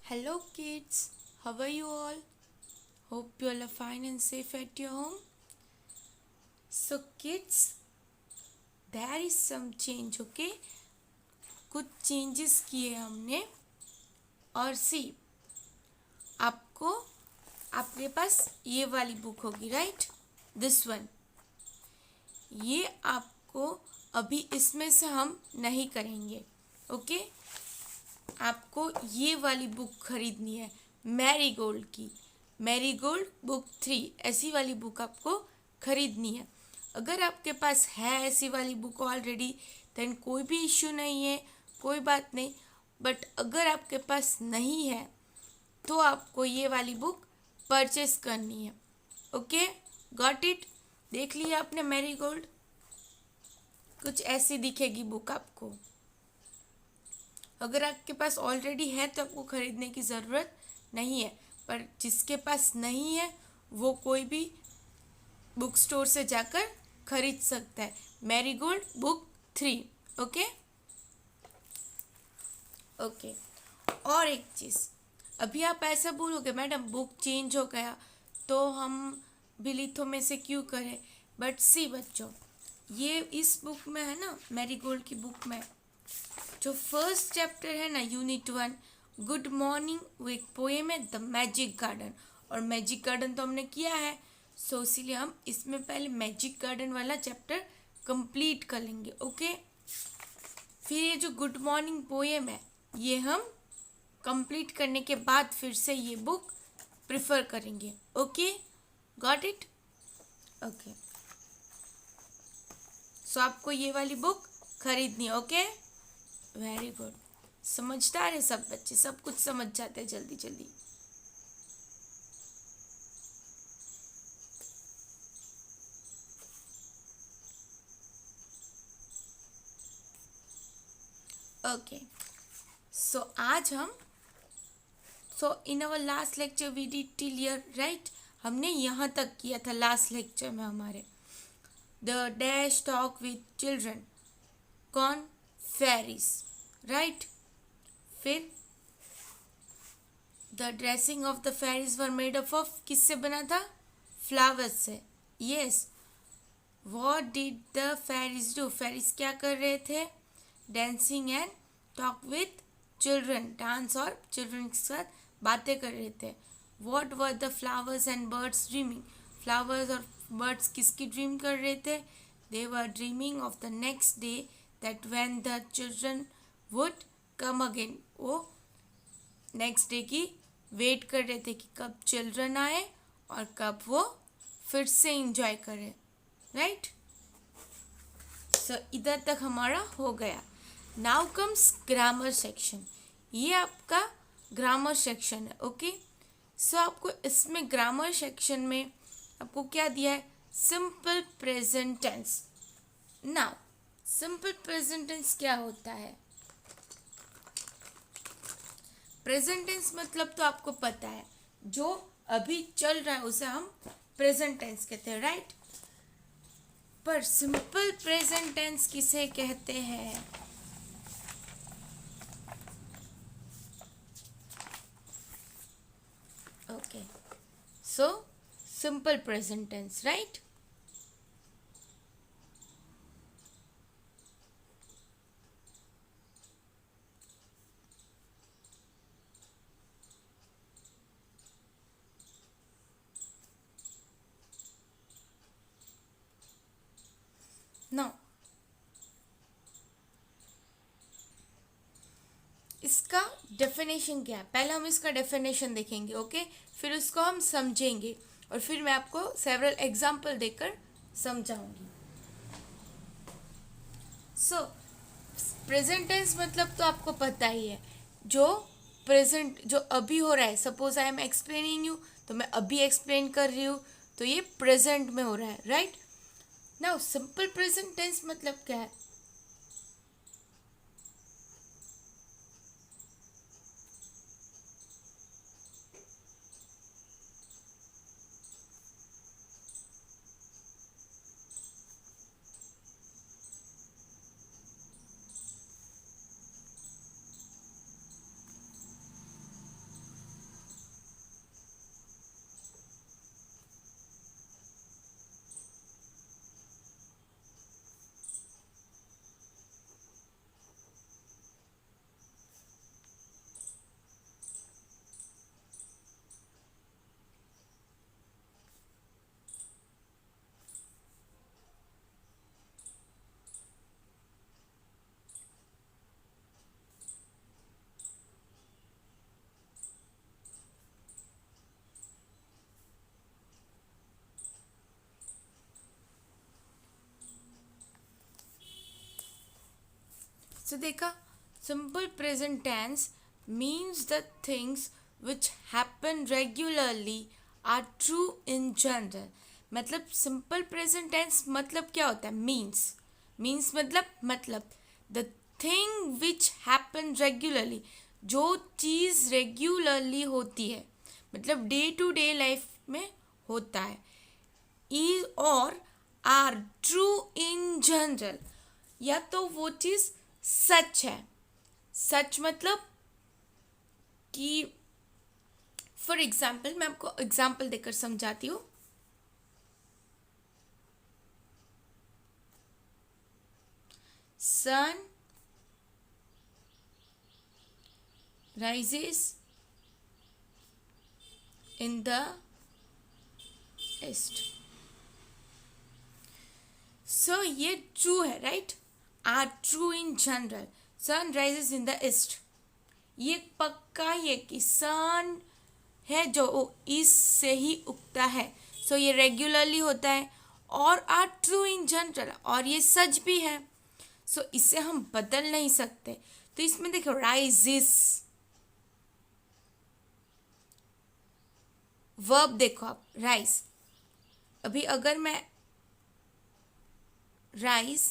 Hello, kids. How are you all? Hope you all are fine and safe at your home. So, kids, there is some change, okay? कुछ changes किए हमने और सी आपको आपके पास ये वाली बुक होगी राइट दिस वन ये आपको अभी इसमें से हम नहीं करेंगे ओके आपको ये वाली बुक खरीदनी है मैरीगोल्ड की मैरीगोल्ड बुक 3 ऐसी वाली बुक आपको खरीदनी है अगर आपके पास है ऐसी वाली बुक ऑलरेडी देन कोई भी इश्यू नहीं है कोई बात नहीं बट अगर आपके पास नहीं है तो आपको ये वाली बुक परचेस करनी है ओके गॉट इट देख लिया आपने मैरीगोल्ड कुछ ऐसी दिखेगी बुक आपको अगर आपके पास ऑलरेडी है तो आपको खरीदने की ज़रूरत नहीं है पर जिसके पास नहीं है वो कोई भी बुक स्टोर से जाकर खरीद सकता है मैरीगोल्ड बुक 3 ओके ओके और एक चीज़ अभी आप ऐसा बोलोगे मैडम बुक चेंज हो गया तो हम बिलीथो में से क्यों करें बट सी बच्चों ये इस बुक में है ना मैरीगोल्ड की बुक में जो फर्स्ट चैप्टर है ना यूनिट 1 गुड मॉर्निंग वो एक पोएम है द मैजिक गार्डन और मैजिक गार्डन तो हमने किया है सो इसीलिए हम इसमें पहले मैजिक गार्डन वाला चैप्टर कंप्लीट कर लेंगे ओके फिर ये जो गुड मॉर्निंग पोएम है ये हम कंप्लीट करने के बाद फिर से ये बुक प्रिफर करेंगे okay got it okay so आपको ये वाली बुक खरीदनी है ओके वेरी गुड समझदार है सब बच्चे सब कुछ समझ जाते हैं जल्दी जल्दी ओके सो आज हम in our last lecture we did till here right हमने यहाँ तक किया था लास्ट लेक्चर में हमारे the dash talk with children कौन फेरीज राइट फिर the dressing of the fairies were made up ऑफ किससे बना था फ्लावर्स से yes what did the fairies do fairies क्या कर रहे थे dancing and talk with children dance और चिल्ड्रन के साथ बातें कर रहे थे what were the flowers and birds dreaming flowers और बर्ड्स किसकी ड्रीम कर रहे थे they were dreaming of the next day that when the children would come again वो नेक्स्ट डे की वेट कर रहे थे कि कब चिल्ड्रन आए और कब वो फिर से इंजॉय करें राइट सो इधर तक हमारा हो गया नाउ कम्स ग्रामर सेक्शन ये आपका ग्रामर सेक्शन है ओके सो आपको इसमें ग्रामर सेक्शन में आपको क्या दिया है simple present tense now simple present tense क्या होता है प्रेजेंट टेंस मतलब तो आपको पता है जो अभी चल रहा है उसे हम प्रेजेंट टेंस कहते हैं राइट पर सिंपल प्रेजेंट टेंस किसे कहते हैं okay so simple present tense right now इसका डेफिनेशन क्या है पहले हम इसका डेफिनेशन देखेंगे ओके फिर उसको हम समझेंगे और फिर मैं आपको सेवरल एग्जाम्पल देकर समझाऊंगी सो प्रेजेंट टेंस मतलब तो आपको पता ही है जो प्रेजेंट जो अभी हो रहा है suppose I am explaining you तो मैं अभी एक्सप्लेन कर रही हूँ तो ये प्रेजेंट में हो रहा है right now simple present tense मतलब क्या है So देखा, simple present tense means the things which happen regularly are true in general. मतलब simple present tense मतलब क्या होता है? means मतलब the thing which happen regularly, जो चीज़ रेगुलरली होती है, मतलब डे टू डे लाइफ में होता है, इज और आर ट्रू इन जनरल, या तो वो चीज़ सच है. सच मतलब कि फॉर एग्जाम्पल, मैं आपको एग्जाम्पल देकर समझाती हूँ. Sun rises in the east. So ये ट्रू है, right? Are true in general. Sun rises in the east, ये पक्का ये कि सन है जो ईस्ट से ही उगता है. सो ये रेगुलरली होता है और आर ट्रू इन जनरल, और ये सच भी है. सो इसे हम बदल नहीं सकते. तो इसमें देखो, राइजिस वर्ब देखो आप, राइज. अभी अगर मैं राइज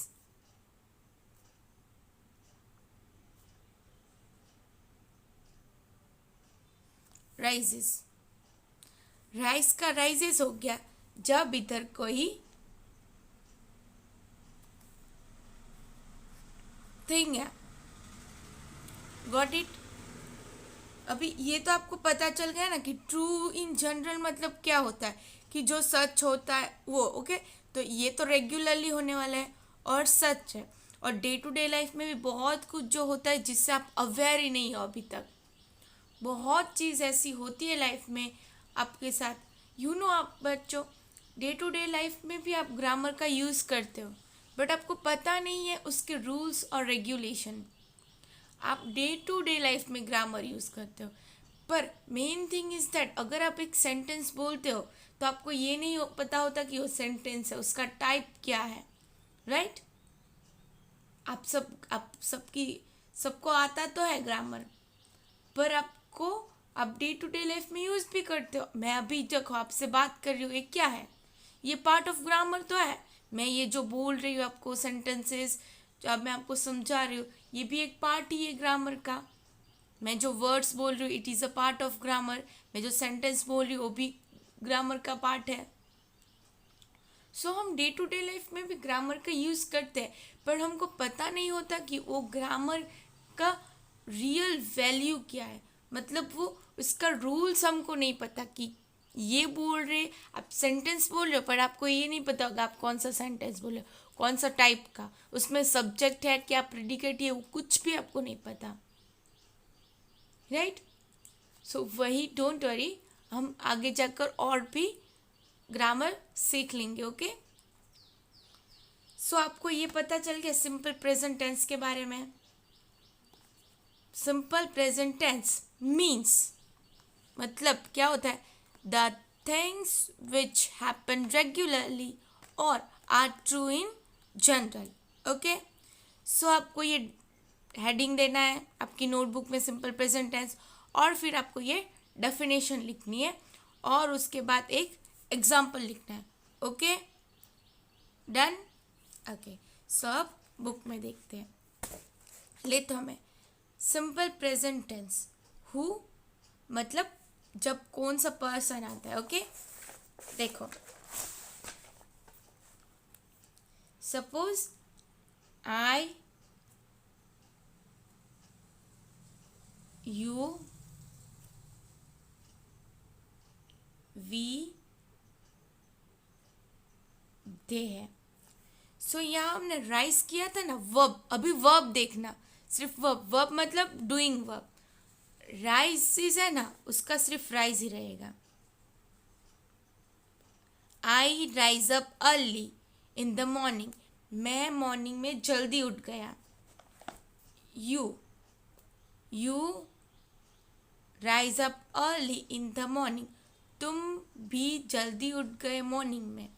राइजेस, राइज का राइजेस हो गया जब इधर कोई थिंग है. Got it? अभी ये तो आपको पता चल गया ना कि ट्रू इन जनरल मतलब क्या होता है, कि जो सच होता है वो. ओके, तो ये तो रेगुलरली होने वाला है और सच है. और डे टू डे लाइफ में भी बहुत कुछ जो होता है जिससे आप अवेयर ही नहीं हो अभी तक. बहुत चीज़ ऐसी होती है लाइफ में आपके साथ. आप बच्चों, डे टू डे लाइफ में भी आप ग्रामर का यूज़ करते हो, बट आपको पता नहीं है उसके रूल्स और रेगुलेशन. आप डे टू डे लाइफ में ग्रामर यूज़ करते हो, पर मेन थिंग इज़ दैट अगर आप एक सेंटेंस बोलते हो तो आपको ये नहीं पता होता कि वो सेंटेंस है, उसका टाइप क्या है, राइट? सबको आता तो है ग्रामर, पर आपको आप डे टू डे लाइफ में यूज़ भी करते हो. मैं अभी देखो आपसे बात कर रही हूँ, ये क्या है? ये पार्ट ऑफ ग्रामर तो है. मैं ये जो बोल रही हूँ आपको सेंटेंसेस, जो अब मैं आपको समझा रही हूँ, ये भी एक पार्ट ही है ग्रामर का. मैं जो वर्ड्स बोल रही हूँ, it is a part of grammar. मैं जो सेंटेंस बोल रही हूँ वो भी ग्रामर का पार्ट है. सो हम डे टू डे लाइफ में भी ग्रामर का यूज़ करते हैं, पर हमको पता नहीं होता कि वो ग्रामर का रियल वैल्यू क्या है. मतलब वो उसका रूल्स हमको नहीं पता कि ये बोल रहे, आप सेंटेंस बोल रहे हो पर आपको ये नहीं पता होगा आप कौन सा सेंटेंस बोल रहे हो, कौन सा टाइप का, उसमें सब्जेक्ट है क्या, प्रेडिकेट है, वो कुछ भी आपको नहीं पता, राइट? सो वही, डोंट वरी, हम आगे जाकर और भी ग्रामर सीख लेंगे. ओके, सो आपको ये पता चल गया सिंपल प्रेजेंट टेंस के बारे में. सिंपल प्रेजेंट टेंस मीन्स मतलब क्या होता है? The things which happen regularly और are true in general. Okay, so आपको ये हेडिंग देना है आपकी नोटबुक में, सिंपल प्रेजेंट टेंस, और फिर आपको ये डेफिनेशन लिखनी है और उसके बाद एक एग्जाम्पल लिखना है. Okay, done? ओके, सो अब बुक में देखते हैं. लेते हमें सिंपल प्रेजेंट टेंस. हु मतलब जब कौन सा पर्सन आता है. ओके, देखो, सपोज आई, यू, वी, दे है. सो यहाँ हमने राइज किया था ना वर्ब. अभी वर्ब देखना, सिर्फ वर्ब मतलब डूइंग वर्ब. राइज है ना, उसका सिर्फ राइज ही रहेगा. I rise up early in the morning, मैं मॉर्निंग में जल्दी उठ गया. You rise up early in the morning, तुम भी जल्दी उठ गए मॉर्निंग में.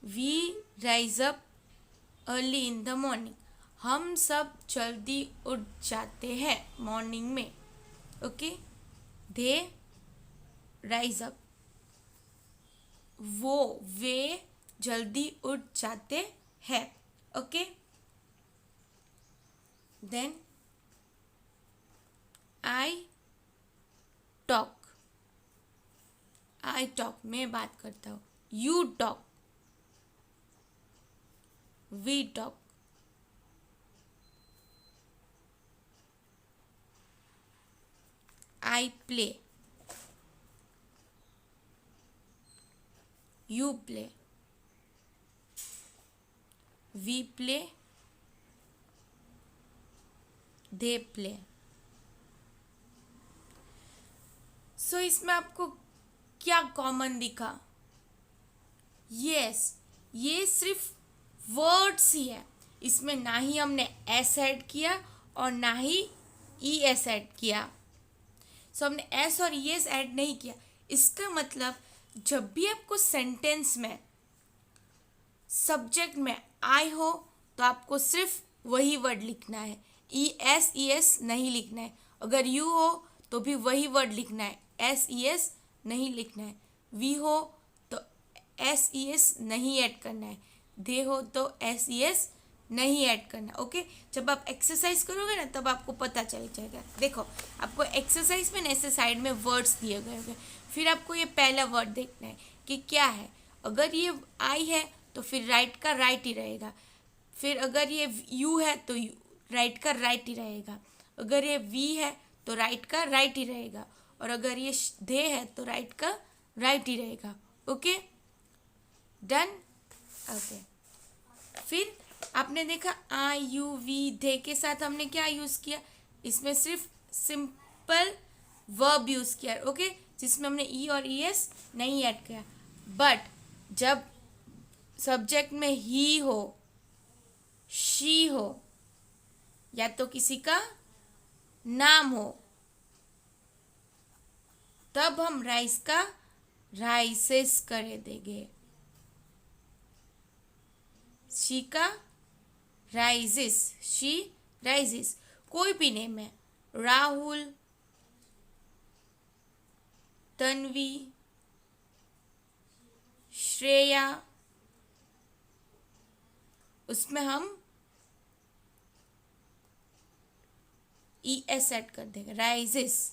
We rise up early in the morning, हम सब जल्दी उठ जाते हैं मॉर्निंग में. Okay, they rise up. वे जल्दी उठ जाते हैं. Okay, then I talk. मैं बात करता हूँ. You talk. We talk. I play. You play. We play. They play. So इसमें आपको क्या कॉमन दिखा? यस, ये सिर्फ वर्ड्स ही है. इसमें ना ही हमने एस ऐड किया और ना ही ई एस ऐड किया. सो हमने एस और ई एस ऐड नहीं किया. इसका मतलब जब भी आपको सेंटेंस में सब्जेक्ट में आई हो तो आपको सिर्फ वही वर्ड लिखना है. ई एस नहीं लिखना है. अगर यू हो तो भी वही वर्ड लिखना है. एस नहीं लिखना है. वी हो तो एस नहीं ऐड करना है. दे हो तो एस नहीं ऐड करना. ओके, जब आप एक्सरसाइज करोगे ना तब आपको पता चल जाएगा. देखो, आपको एक्सरसाइज में ऐसे साइड में वर्ड्स दिए गए होंगे. फिर आपको ये पहला वर्ड देखना है कि क्या है. अगर ये आई है तो फिर राइट का राइट ही रहेगा. फिर अगर ये यू है तो राइट का राइट ही रहेगा. अगर ये वी है तो राइट का राइट ही रहेगा. और अगर ये दे है तो राइट का राइट ही रहेगा. Okay, done. ओके, फिर आपने देखा आई यू वी दे के साथ हमने क्या यूज़ किया? इसमें सिर्फ सिंपल वर्ब यूज़ किया. ओके, जिसमें हमने ई और ई एस नहीं ऐड किया. बट जब सब्जेक्ट में ही हो, शी हो या तो किसी का नाम हो तब हम राइस का राइसेस कर देंगे. शी का राइजेस, शी राइजेस. कोई भी नेम है, राहुल, तन्वी, श्रेया, उसमें हम ई एस ऐड कर देंगे. Rises.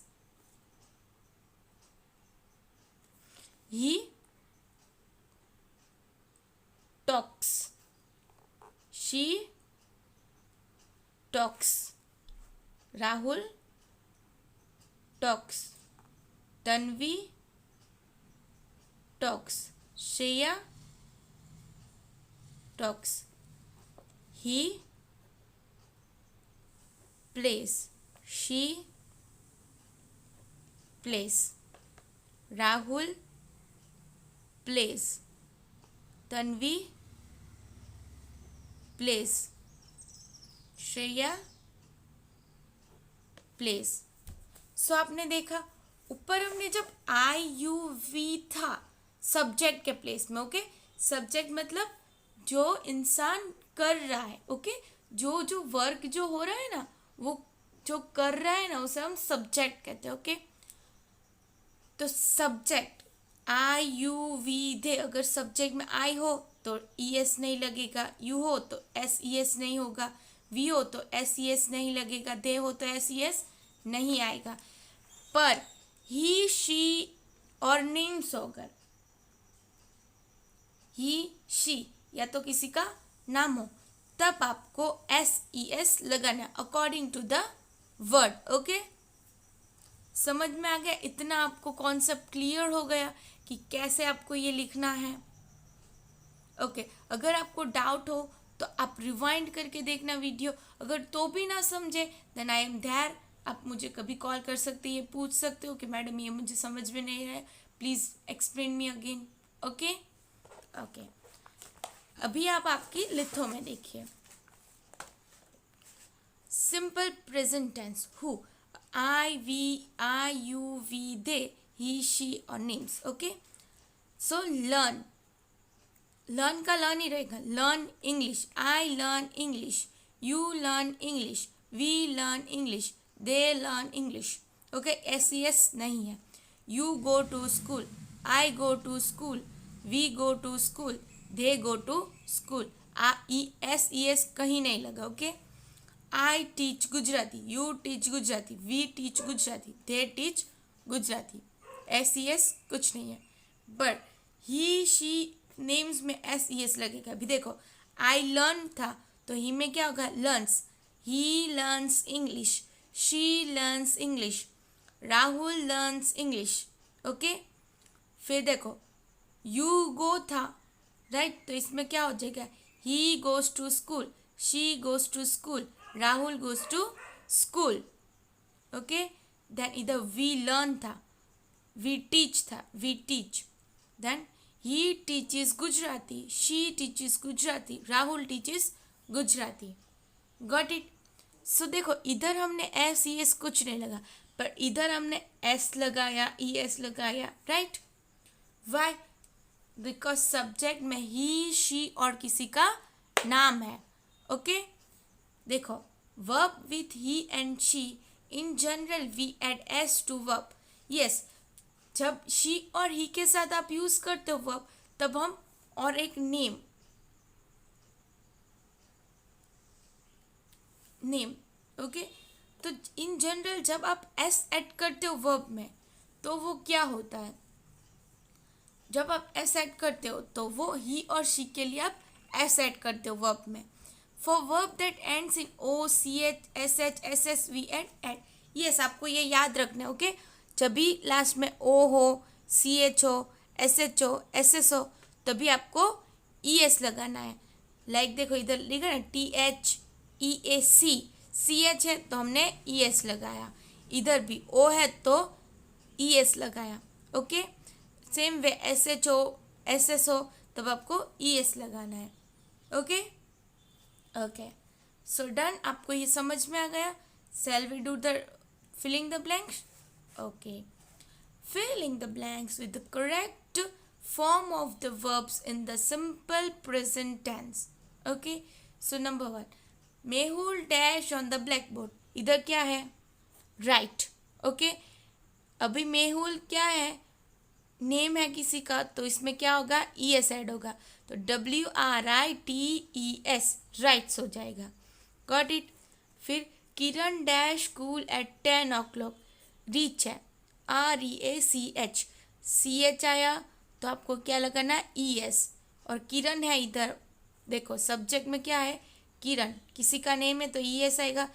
He talks. She talks. Rahul talks. Tanvi talks. Shreya talks. He plays. She plays. Rahul plays. Tanvi plays. Shreya plays. So आपने देखा ऊपर हमने जब आई यू वी था सब्जेक्ट के प्लेस में. ओके, सब्जेक्ट मतलब जो इंसान कर रहा है. ओके, जो वर्क जो हो रहा है ना, वो जो कर रहा है ना उसे हम सब्जेक्ट कहते हैं. ओके, तो सब्जेक्ट आई यू वी दे. अगर सब्जेक्ट में आई हो तो ई एस नहीं लगेगा. यू हो तो एस ई एस नहीं होगा. वी हो तो एस ई एस नहीं लगेगा. दे हो तो एस ई एस नहीं आएगा. पर ही शी और नेम्स होकर ही शी या तो किसी का नाम हो तब आपको एस ई एस लगाना according to the word. Okay, समझ में आ गया? इतना आपको कॉन्सेप्ट क्लियर हो गया कि कैसे आपको ये लिखना है. ओके, अगर आपको डाउट हो तो आप रिवाइंड करके देखना वीडियो. अगर तो भी ना समझे देन आई एम देयर. आप मुझे कभी कॉल कर सकते हैं, पूछ सकते हो कि मैडम ये मुझे समझ में नहीं है, please explain me again. Okay okay, अभी आप आपकी लिथो में देखिए. Simple present tense who, I you we they, he she और नेम्स. ओके, सो लर्न का लर्न ही रहेगा. Learn English. I learn English. You learn English. We learn English. They learn English. Okay, SES नहीं है. You go to school. I go to school. We go to school. They go to school. SES कहीं नहीं लगा. Okay. I teach Gujarati. You teach Gujarati. We teach Gujarati. They teach Gujarati. SES कुछ नहीं है. But he she names में SES लगेगा. अभी देखो I learn था तो ही में क्या होगा? learns. He learns English. She learns English. Rahul learns English. Okay. फिर देखो you go था राइट तो इसमें क्या हो जाएगा? He goes to school. She goes to school. Rahul goes to school. Okay. Then इधर we learn था, we teach था, we teach. Then he teaches Gujarati. She teaches Gujarati. Rahul teaches Gujarati. Got it? So देखो इधर हमने S E S कुछ नहीं लगा पर इधर हमने S लगाया E S लगाया राइट. Why? बिकॉज सब्जेक्ट में ही शी और किसी का नाम है. ओके देखो verb with he and she in general we add S to verb. Yes जब शी और ही के साथ आप यूज करते हो वर्ब तब हम और एक नेम ओके. तो इन जनरल जब आप एस ऐड करते हो वर्ब में तो वो क्या होता है? जब आप एस ऐड करते हो तो वो ही और शी के लिए आप एस ऐड करते हो वर्ब में. For verb that ends in O C H S H S S we add. Yes आपको ये याद रखना है. ओके जब भी लास्ट में ओ हो सी एच हो एस एच हो एस एस हो तभी आपको ई एस लगाना है. लाइक देखो इधर लिखा ना टी एच ई ए सी एच है तो हमने ई एस लगाया. इधर भी ओ है तो ई एस लगाया. Okay same way S H हो एस एस हो तब आपको ई एस लगाना है. Okay okay so done. आपको ये समझ में आ गया. Shall we do the filling the blanks. Okay filling the blanks with the correct form of the verbs in the simple present tense. Okay so number 1 Mehul dash on the blackboard. इधर क्या है? Right. Okay अभी मेहुल क्या है? Name है किसी का तो इसमें क्या होगा? ई एस ऐड होगा तो WRITES राइट्स हो जाएगा. Got it. फिर Kiran dash school at 10 o'clock. Reach है REACH CH आया तो आपको क्या लगाना? ES. और किरण है इधर देखो सब्जेक्ट में क्या है? किरण. किसी का नेम है तो ES आएगा.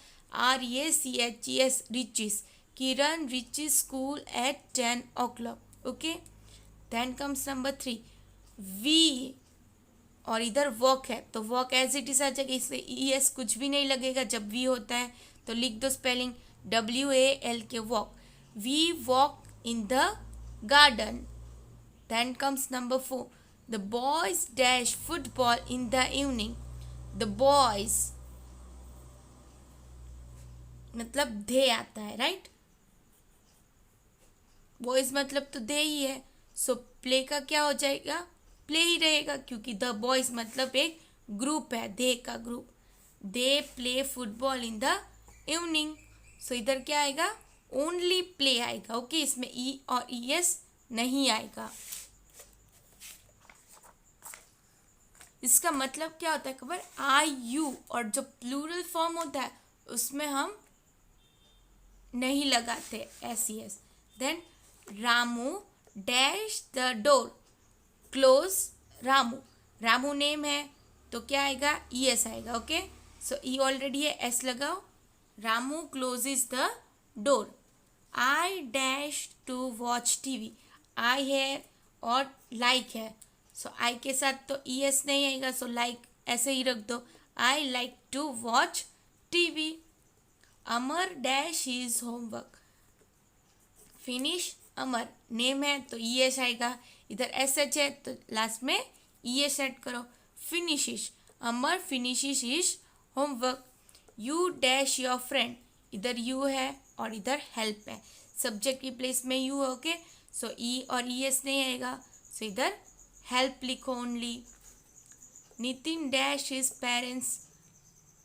REACHES reaches. Kiran reaches school at 10 o'clock. Okay then comes number 3 we और इधर वॉक है तो वॉक एज इट इज आ जाएगा. इससे ES कुछ भी नहीं लगेगा. जब वी होता है तो लिख दो spelling WALK walk. We walk in the garden. Then comes number 4. The boys dash football in the evening. The boys मतलब they आता है राइट. बॉयज मतलब तो दे ही है सो प्ले का क्या हो जाएगा? प्ले ही रहेगा क्योंकि द बॉयज मतलब एक ग्रुप है. दे का group. They play football in the evening so इधर क्या आएगा? ओनली प्ले आएगा. ओके इसमें ई और ई एस नहीं आएगा. इसका मतलब क्या होता है खबर? आई यू और जो प्लूरल फॉर्म होता है उसमें हम नहीं लगाते SES. Then Ramu dash the door. Close Ramu. Ramu name है तो क्या आएगा? ES आएगा. ओके सो ई ऑलरेडी है एस लगाओ. Ramu closes the door. I dash to watch TV. I है और लाइक है सो आई के साथ तो ES नहीं आएगा सो लाइक ऐसे ही रख दो. I like to watch TV. Amar dash his homework. Finish Amar. Name है तो ES आएगा. इधर SH है तो लास्ट में ES ऐड करो. Finishes. Amar finishes his homework. You dash your friend. इधर यू है और इधर हेल्प है. सब्जेक्ट की प्लेस में यू है. ओके सो ई और ES नहीं आएगा सो इधर हेल्प लिखो only. Nitin dash his parents.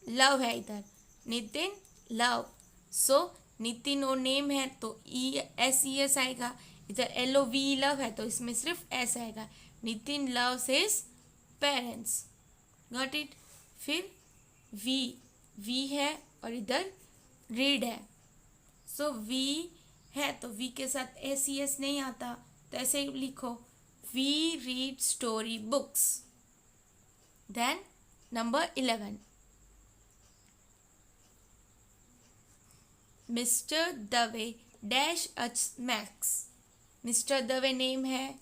Love है इधर, नितिन लव। सो नितिन और नेम है तो ES आएगा। इधर LOV लव है तो इसमें सिर्फ S आएगा। Nitin loves his parents, got it. फिर V है और इधर रीड है। सो V है तो V के साथ SES नहीं आता, तो ऐसे ही लिखो, we read story books. Then number 11, mister Dave dash teach maths. Mister Dave name है,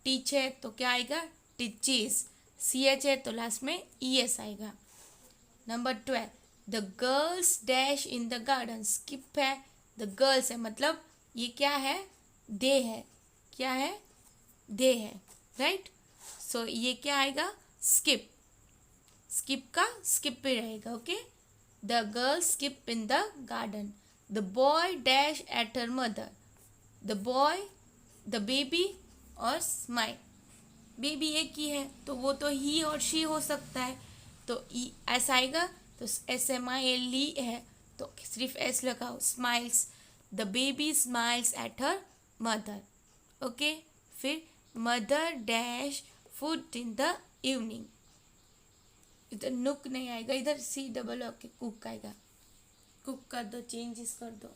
टीच है तो क्या आएगा, टीचीज। CH है तो लास्ट में ES आएगा। Number 12, the girls dash in the garden. Skip है, द गर्ल्स है मतलब ये क्या है, दे है, क्या है, दे है, राइट। सो ये क्या आएगा, स्किप। स्किप का स्किप पे रहेगा, okay. The girls skip in the garden. The boy dash at her mother. The boy, the baby और स्माइल। बेबी एक ही है तो वो तो ही और शी हो सकता है, तो ऐसा आएगा। तो SMILE है तो सिर्फ S लगाओ, smiles. The baby smiles at her mother, okay. फिर mother dash food in the evening. इधर नुक नहीं आएगा, इधर COO के कुक आएगा। कुक कर दो, चेंजेस कर दो।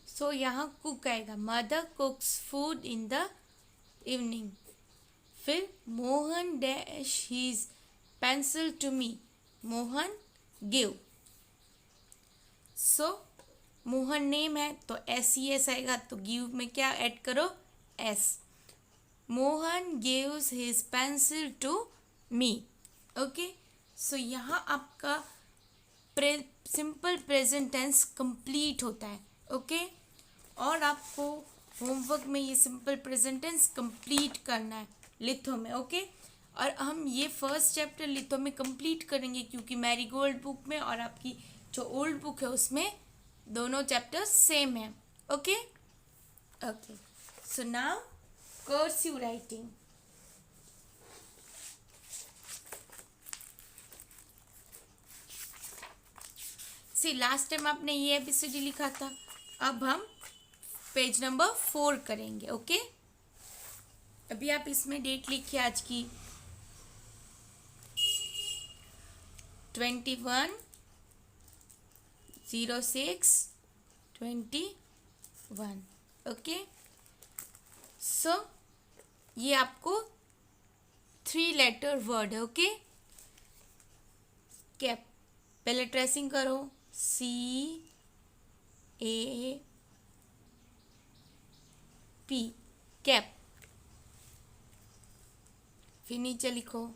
सो यहाँ कुक आएगा, mother cooks food in the evening. फिर Mohan dash his pencil to me. Mohan give. So Mohan name है तो SES आएगा, तो गिव में क्या ऐड करो, S। Mohan gives his pencil to me, okay. So यहाँ आपका सिंपल प्रेजेंट टेंस कंप्लीट होता है, ओके। और आपको होमवर्क में ये सिंपल प्रेजेंट टेंस कंप्लीट करना है लिथो में, ओके। और हम ये फर्स्ट चैप्टर लिथो में कंप्लीट करेंगे क्योंकि मैरीगोल्ड बुक में और आपकी जो ओल्ड बुक है उसमें दोनों चैप्टर्स सेम है, okay. Okay, so now cursive writing. See last time आपने ये ABCD लिखा था, अब हम पेज नंबर 4 करेंगे, ओके। अभी आप इसमें डेट लिखिए आज की 21/06/21, ओके। सो ये आपको 3 लेटर वर्ड है, ओके। कैप, पहले ट्रेसिंग करो, CAP, कैप। फिर नीचे लिखो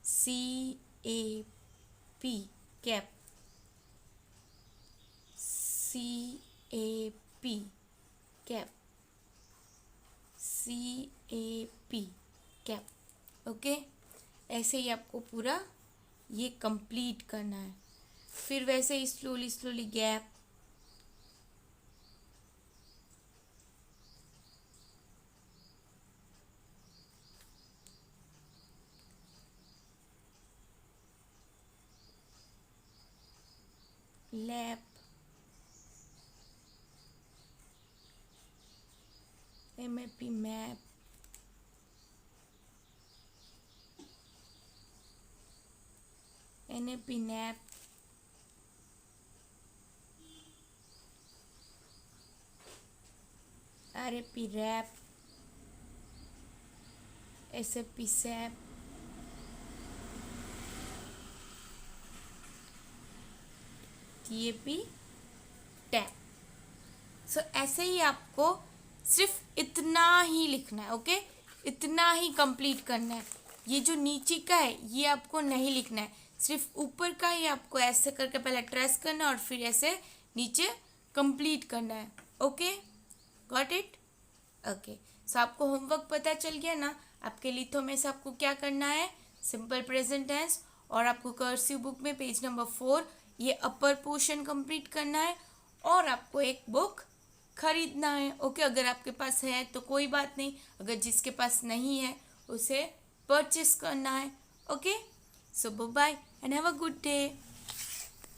CAP, cap, CAP, cap, CAP, cap, okay. ऐसे ही आपको पूरा ये कंप्लीट करना है। फिर वैसे ही slowly slowly gap, lap, MAP, map, NAP, nap, RAP, rap, SAP, sap, TAP, tap. So ऐसे ही आपको सिर्फ इतना ही लिखना है, ओके। इतना ही कंप्लीट करना है। ये जो नीचे का है ये आपको नहीं लिखना है, सिर्फ ऊपर का ही आपको ऐसे करके पहले ट्रेस करना है और फिर ऐसे नीचे कंप्लीट करना है, okay. Got it, okay. So आपको होमवर्क पता चल गया ना। आपके लिथो में से आपको क्या करना है, सिंपल प्रेजेंट टेंस और आपको कर्सिव बुक में पेज नंबर 4 ये अपर पोर्शन कंप्लीट करना है और आपको एक बुक खरीदना है। ओके, अगर आपके पास है तो कोई बात नहीं, अगर जिसके पास नहीं है उसे परचेस करना है। Okay, so bye and have a good day.